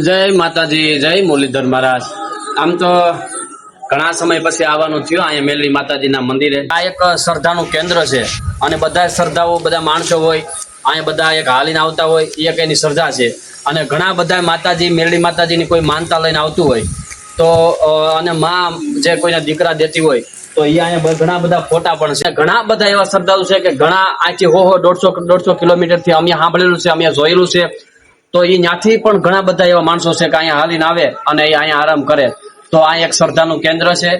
જય માતાજી, જય મુરલીધર મહારાજ। આમ તો ઘણા સમય પછી આવવાનું થયું અહીંયા મેલડી માતાજીના મંદિરે। આ એક શ્રદ્ધાનું કેન્દ્ર છે અને બધા શ્રદ્ધાઓ બધા માણસો હોય અહીંયા, બધા એક હાલીને આવતા હોય, એક એની શ્રદ્ધા છે। અને ઘણા બધા માતાજી મેલડી માતાજીની કોઈ માનતા લઈને આવતું હોય તો અને માં જે કોઈના દીકરા દેતી હોય તો એ અહીંયા ઘણા બધા ફોટા પણ છે। ઘણા બધા એવા શ્રદ્ધાળુ છે કે ઘણા અહીંથી 150 કિલોમીટર થી અમે સાંભળેલું છે, અમે જોયેલું છે। તો એ ત્યાંથી પણ ઘણા બધા એવા માણસો છે કે અહીંયા હાલીને આવે અને એ અહીંયા આરામ કરે। તો આ એક શ્રદ્ધાનું કેન્દ્ર છે।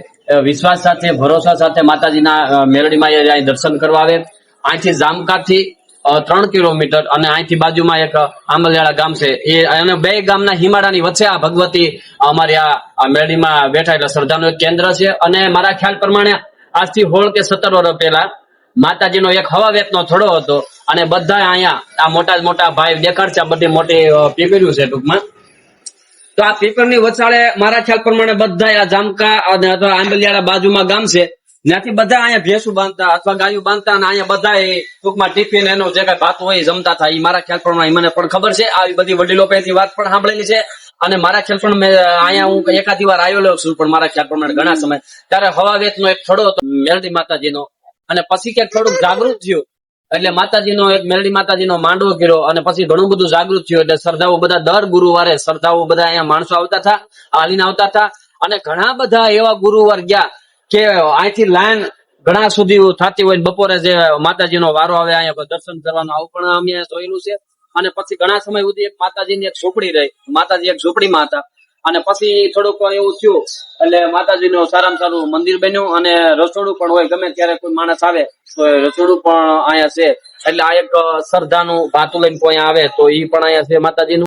વિશ્વાસ સાથે, ભરોસા સાથે માતાજીના મેલડીમાં અહીં દર્શન કરવા આવે। અહીંથી જામકાથી 3 કિલોમીટર અને અહીંથી બાજુમાં એક આંબલિયાળા ગામ છે, એ અને બે ગામના હિમાડાની વચ્ચે આ ભગવતી અમારી આ મેલડીમાં બેઠા એટલે શ્રદ્ધાનું એક કેન્દ્ર છે। અને મારા ખ્યાલ પ્રમાણે આજથી 16 કે 17 વર્ષ પહેલા માતાજીનો એક હવા વેતનો થોડો હતો અને બધા અહીંયા આ મોટા ભાઈ દેખાડશે, આ બધી મોટી પીપળ્યું છે ટૂંકમાં। તો આ પીપળની વચાળે મારા ખ્યાલ પ્રમાણે બધા આ જામકા અને અથવા આંબલિયાળા બાજુમાં ગામ છે, ત્યાંથી બધા અહીંયા ભેંસું બાંધતા અથવા ગાયું બાંધતા અને અહીંયા બધા ટૂંકમાં ટિફિન એનું જે કઈ ભાત હોય જમતા થાય। એ મારા ખ્યાલ પ્રમાણે મને પણ ખબર છે, આવી બધી વડીલો પાસેથી વાત પણ સાંભળેલી છે। અને મારા ખ્યાલ પ્રમાણે અહીંયા હું એકાદી વાર આવેલો છું, પણ મારા ખ્યાલ પ્રમાણે ઘણા સમય ત્યારે હવા વેતનો એક થોડો હતો મેલડી માતાજીનો, અને પછી ક્યાંક થોડુંક જાગૃત થયું એટલે માતાજીનો એક મેલડી માતાજીનો માંડવો કર્યો અને પછી ઘણું બધું જાગૃત થયું એટલે શ્રદ્ધાઓ બધા દર ગુરુવારે શ્રદ્ધાઓ બધા અહીંયા માણસો આવતા હતા, હાલીને આવતા હતા। અને ઘણા બધા એવા ગુરુવાર ગયા કે અહીંથી લાઈન ઘણા સુધી થતી હોય, બપોરે જે માતાજીનો વારો આવે અહીંયા દર્શન કરવાનું આવું પણ અમે જોયેલું છે। અને પછી ઘણા સમય સુધી એક માતાજીની એક ઝૂંપડી રહી, માતાજી એક ઝૂંપડીમાં હતા અને પછી થોડુંક એવું થયું એટલે માતાજીનું સારામાં સારું મંદિર બન્યું અને રસોડું પણ હોય, ગમે ત્યારે કોઈ માણસ આવે તો રસોડું પણ અહીંયા છે। એટલે આ એક શ્રદ્ધાનું ભાતું લઈને કોઈ આવે તો એ પણ અહીંયા છે માતાજીનું।